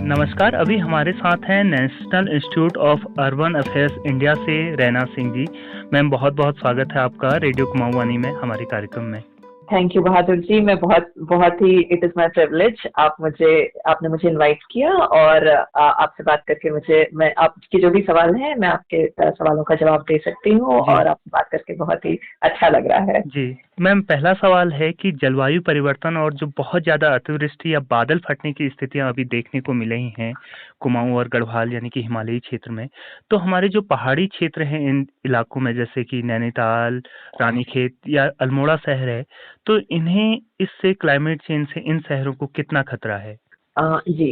नमस्कार। अभी हमारे साथ हैं national institute of urban affairs India से रैना सिंह जी। मैम, बहुत बहुत स्वागत है आपका रेडियो कुमाऊं वाणी में हमारे कार्यक्रम में। Thank you Bahadur ji. मैं बहुत ही इट इज माय प्रिविलेज आपने मुझे इनवाइट किया और आपसे बात करके मैं आपके जो भी सवाल हैं मैं आपके सवालों का जवाब दे सकती हूँ जी और आपसे बात करके बहुत ही अच्छा लग रहा है। जी मैम, पहला सवाल है कि जलवायु परिवर्तन और जो बहुत ज़्यादा अतिवृष्टि या बादल फटने की स्थितियां अभी देखने को मिल रही हैं कुमाऊं और गढ़वाल यानी कि हिमालयी क्षेत्र में, तो हमारे जो पहाड़ी क्षेत्र हैं इन इलाकों में जैसे कि नैनीताल, रानीखेत या अल्मोड़ा शहर है, तो इन्हें इससे क्लाइमेट चेंज से इन शहरों को कितना खतरा है? जी,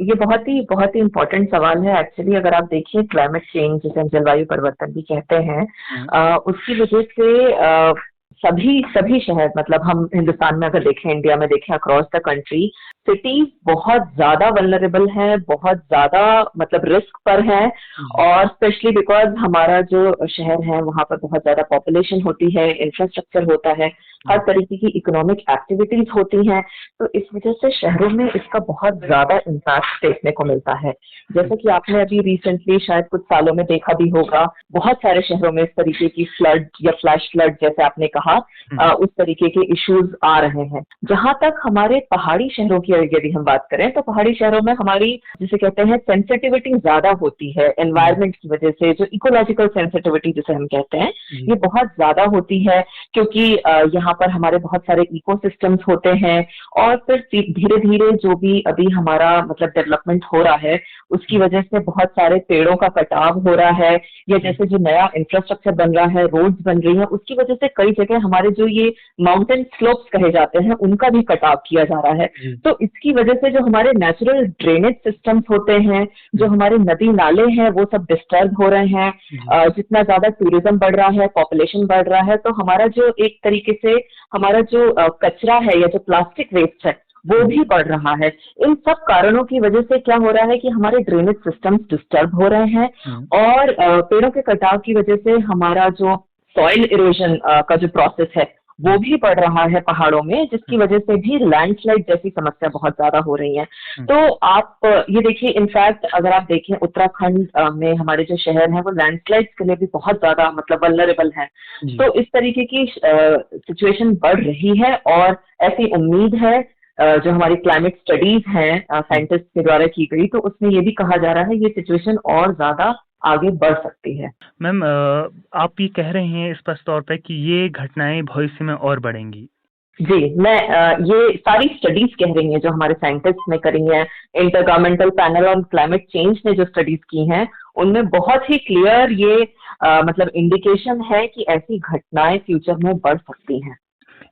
ये बहुत ही इम्पोर्टेंट सवाल है। एक्चुअली अगर आप देखिए क्लाइमेट चेंज जिसे हम जलवायु परिवर्तन भी कहते हैं, हम्म, उसकी वजह से सभी सभी शहर, मतलब हम हिंदुस्तान में अगर देखें, इंडिया में देखें, अक्रॉस द कंट्री सिटीज बहुत ज्यादा वल्नरेबल हैं, बहुत ज्यादा मतलब रिस्क पर हैं। जी और स्पेशली बिकॉज हमारा जो शहर है वहाँ पर बहुत ज्यादा पॉपुलेशन होती है, इंफ्रास्ट्रक्चर होता है, हर जी तरीके की इकोनॉमिक एक्टिविटीज होती हैं। तो इस वजह से शहरों में इसका बहुत ज्यादा इम्पैक्ट देखने को मिलता है। जैसे कि आपने अभी रिसेंटली शायद कुछ सालों में देखा भी होगा, बहुत सारे शहरों में इस तरीके की फ्लड या फ्लैश फ्लड जैसे आपने कहा, उस तरीके के इश्यूज आ रहे हैं। जहां तक हमारे पहाड़ी शहरों की यदि हम बात करें, तो पहाड़ी शहरों में हमारी जिसे कहते हैं सेंसिटिविटी ज्यादा होती है एनवायरनमेंट की वजह से, जो इकोलॉजिकल सेंसिटिविटी जिसे हम कहते हैं, ये बहुत ज्यादा होती है। क्योंकि यहाँ पर हमारे बहुत सारे इकोसिस्टम्स होते हैं और फिर धीरे धीरे जो भी अभी हमारा मतलब डेवलपमेंट हो रहा है उसकी वजह से बहुत सारे पेड़ों का कटाव हो रहा है, या जैसे जो नया इंफ्रास्ट्रक्चर बन रहा है, रोड्स बन रही है, उसकी वजह से कई जगह हमारे जो ये माउंटेन स्लोप्स कहे जाते हैं उनका भी कटाव किया जा रहा है। तो इसकी वजह से जो हमारे नेचुरल ड्रेनेज सिस्टम्स होते हैं, जो हमारे नदी नाले हैं, वो सब डिस्टर्ब हो रहे हैं। जितना ज्यादा टूरिज्म बढ़ रहा है, पॉपुलेशन बढ़ रहा है, तो हमारा जो एक तरीके से हमारा जो कचरा है या जो प्लास्टिक वेस्ट है वो भी बढ़ रहा है। इन सब कारणों की वजह से क्या हो रहा है कि हमारे ड्रेनेज सिस्टम्स डिस्टर्ब हो रहे हैं और पेड़ों के कटाव की वजह से हमारा जो सॉइल इरोजन का जो प्रोसेस है वो भी बढ़ रहा है पहाड़ों में, जिसकी वजह से भी लैंडस्लाइड जैसी समस्या बहुत ज्यादा हो रही है। तो आप ये देखिए, इनफैक्ट अगर आप देखें उत्तराखंड में हमारे जो शहर हैं वो लैंडस्लाइड्स के लिए भी बहुत ज्यादा मतलब वल्नरेबल हैं। तो इस तरीके की सिचुएशन बढ़ रही है और ऐसी उम्मीद है, जो हमारी क्लाइमेट स्टडीज हैं साइंटिस्ट के द्वारा की गई, तो उसमें ये भी कहा जा रहा है ये सिचुएशन और ज्यादा आगे बढ़ सकती है। मैम, आप ये कह रहे हैं स्पष्ट तौर पे कि ये घटनाएं भविष्य में और बढ़ेंगी? जी, मैं ये सारी स्टडीज कह रही हैं जो हमारे साइंटिस्ट ने करी हैं। Inter governmental panel on climate change ने जो स्टडीज की हैं उनमें बहुत ही क्लियर ये मतलब इंडिकेशन है कि ऐसी घटनाएं फ्यूचर में बढ़ सकती हैं।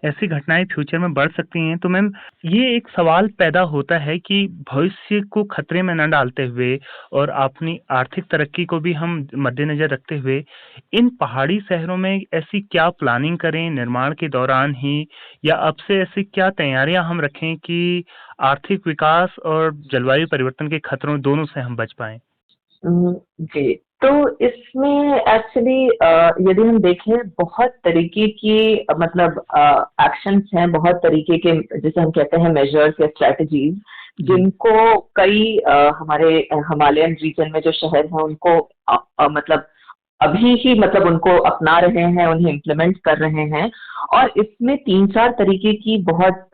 ऐसी घटनाएं फ्यूचर में बढ़ सकती हैं, तो मैम ये एक सवाल पैदा होता है कि भविष्य को खतरे में न डालते हुए और अपनी आर्थिक तरक्की को भी हम मद्देनजर रखते हुए इन पहाड़ी शहरों में ऐसी क्या प्लानिंग करें निर्माण के दौरान ही, या अब से ऐसी क्या तैयारियां हम रखें कि आर्थिक विकास और जलवायु परिवर्तन के खतरों दोनों से हम बच पाएं? जी, तो इसमें एक्चुअली यदि हम देखें बहुत तरीके की मतलब एक्शंस हैं, बहुत तरीके के जिसे हम कहते हैं मेजर्स या स्ट्रेटजीज, जी जिनको कई हमारे हिमालयन रीजन में जो शहर हैं उनको मतलब अभी ही मतलब उनको अपना रहे हैं, उन्हें इम्प्लीमेंट कर रहे हैं। और इसमें 3-4 तरीके की बहुत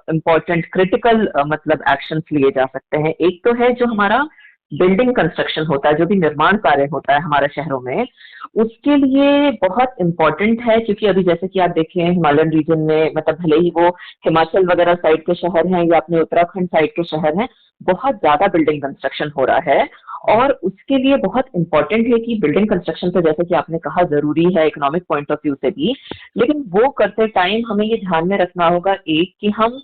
इम्पोर्टेंट क्रिटिकल मतलब एक्शंस लिए जा सकते हैं। एक तो है जो हमारा बिल्डिंग कंस्ट्रक्शन होता है, जो भी निर्माण कार्य होता है हमारे शहरों में, उसके लिए बहुत इम्पोर्टेंट है। क्योंकि अभी जैसे कि आप देखें हिमालयन रीजन में, मतलब भले ही वो हिमाचल वगैरह साइड के शहर हैं या अपने उत्तराखंड साइड के शहर हैं, बहुत ज्यादा बिल्डिंग कंस्ट्रक्शन हो रहा है। और उसके लिए बहुत इंपॉर्टेंट है कि बिल्डिंग कंस्ट्रक्शन तो जैसे कि आपने कहा जरूरी है इकोनॉमिक पॉइंट ऑफ व्यू से भी, लेकिन वो करते टाइम हमें ये ध्यान में रखना होगा एक कि हम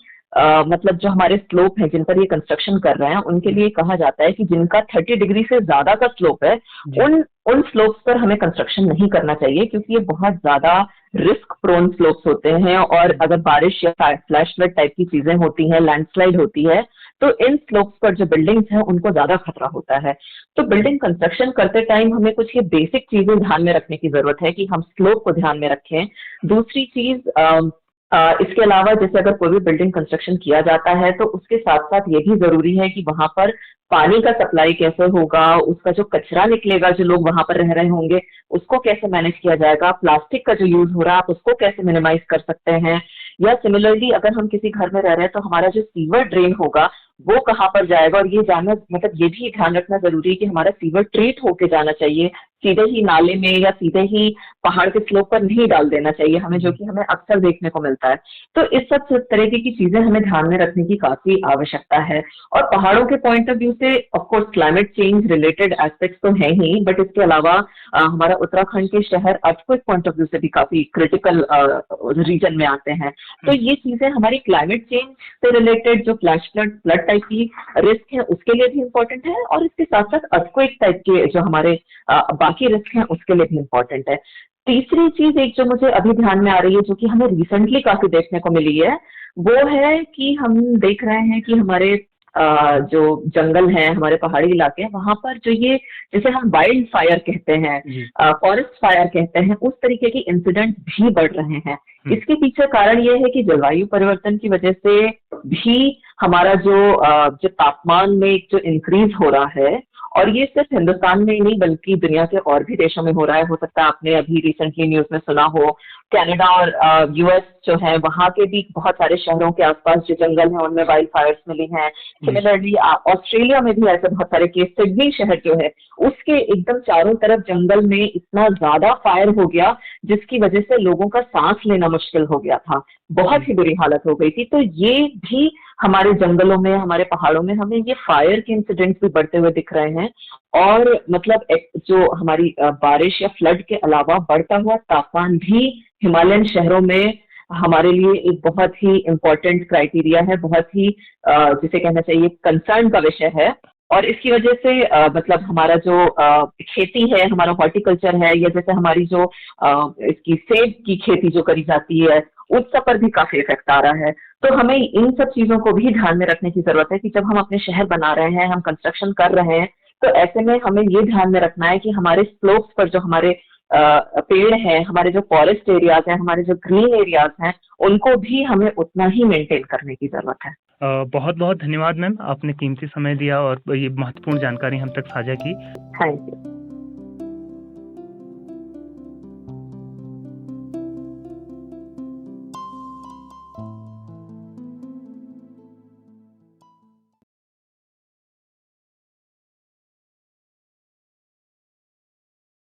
मतलब जो हमारे स्लोप है जिन पर ये कंस्ट्रक्शन कर रहे हैं उनके लिए कहा जाता है कि जिनका 30 डिग्री से ज्यादा का स्लोप है उन उन स्लोप्स पर हमें कंस्ट्रक्शन नहीं करना चाहिए, क्योंकि ये बहुत ज्यादा रिस्क प्रोन स्लोप्स होते हैं। और अगर बारिश या फ्लैश फ्लड टाइप की चीजें होती हैं, लैंडस्लाइड होती है, तो इन स्लोप्स पर जो बिल्डिंग्स हैं उनको ज्यादा खतरा होता है। तो बिल्डिंग कंस्ट्रक्शन करते टाइम हमें कुछ ये बेसिक चीजें ध्यान में रखने की जरूरत है कि हम स्लोप को ध्यान में रखें। दूसरी चीज इसके अलावा जैसे अगर कोई भी बिल्डिंग कंस्ट्रक्शन किया जाता है तो उसके साथ साथ ये भी जरूरी है कि वहां पर पानी का सप्लाई कैसे होगा, उसका जो कचरा निकलेगा जो लोग वहां पर रह रहे होंगे उसको कैसे मैनेज किया जाएगा, प्लास्टिक का जो यूज हो रहा है आप उसको कैसे मिनिमाइज कर सकते हैं। या सिमिलरली अगर हम किसी घर में रह रहे हैं तो हमारा जो सीवर ड्रेन होगा वो कहाँ पर जाएगा, और ये जानना मतलब ये भी ध्यान रखना जरूरी है कि हमारा सीवर ट्रीट होके जाना चाहिए, सीधे ही नाले में या सीधे ही पहाड़ के स्लोप पर नहीं डाल देना चाहिए हमें, जो कि हमें अक्सर देखने को मिलता है। तो इस सब तरीके की चीजें हमें ध्यान में रखने की काफी आवश्यकता है। और पहाड़ों के पॉइंट ऑफ व्यू से of course climate change related aspects तो है ही, बट इसके अलावा हमारा उत्तराखंड के शहर अर्थक्वेक पॉइंट ऑफ व्यू से भी काफी क्रिटिकल रीजन में आते हैं। तो ये चीजें हमारी क्लाइमेट चेंज से रिलेटेड जो फ्लैश फ्लड टाइप की रिस्क है उसके लिए भी इम्पोर्टेंट है, और इसके साथ साथ अर्थक्वेक टाइप के जो हमारे बाकी रिस्क हैं उसके लिए भी इम्पोर्टेंट है। तीसरी चीज एक जो मुझे अभी ध्यान में आ रही है जो कि हमें रिसेंटली काफी देखने को मिली है, वो है कि हम देख रहे हैं कि हमारे जो जंगल हैं, हमारे पहाड़ी इलाके हैं, वहां पर जो ये जिसे हम वाइल्ड फायर कहते हैं, फॉरेस्ट फायर कहते हैं, उस तरीके के इंसिडेंट भी बढ़ रहे हैं। इसके पीछे कारण ये है कि जलवायु परिवर्तन की वजह से भी हमारा जो तापमान में जो इंक्रीज हो रहा है, और ये सिर्फ हिंदुस्तान में ही नहीं बल्कि दुनिया के और भी देशों में हो रहा है। हो सकता है आपने अभी रिसेंटली न्यूज में सुना हो, कनाडा और यूएस जो है वहां के भी बहुत सारे शहरों के आसपास जो जंगल हैं उनमें वाइल्ड फायर्स मिली हैं। सिमिलरली ऑस्ट्रेलिया में भी ऐसे बहुत सारे केस, सिडनी शहर जो है उसके एकदम चारों तरफ जंगल में इतना ज्यादा फायर हो गया जिसकी वजह से लोगों का सांस लेना मुश्किल हो गया था, बहुत ही बुरी हालत हो गई थी। तो ये भी हमारे जंगलों में, हमारे पहाड़ों में हमें ये फायर के इंसिडेंट्स भी बढ़ते हुए दिख रहे हैं। और मतलब जो हमारी बारिश या फ्लड के अलावा बढ़ता हुआ तापमान भी हिमालयन शहरों में हमारे लिए एक बहुत ही इम्पोर्टेंट क्राइटेरिया है, बहुत ही जिसे कहना चाहिए कंसर्न का विषय है। और इसकी वजह से मतलब हमारा जो खेती है, हमारा हॉर्टिकल्चर है, या जैसे हमारी जो इसकी सेब की खेती जो करी जाती है उस सब पर भी काफी इफेक्ट आ रहा है। तो हमें इन सब चीजों को भी ध्यान में रखने की जरूरत है कि जब हम अपने शहर बना रहे हैं, हम कंस्ट्रक्शन कर रहे हैं, तो ऐसे में हमें ये ध्यान में रखना है कि हमारे स्लोप्स पर जो हमारे पेड़ हैं, हमारे जो फॉरेस्ट एरियाज हैं, हमारे जो ग्रीन एरियाज हैं, उनको भी हमें उतना ही मेंटेन करने की जरूरत है। बहुत बहुत धन्यवाद मैम, आपने कीमती समय दिया और ये महत्वपूर्ण जानकारी हम तक साझा की। Thank you.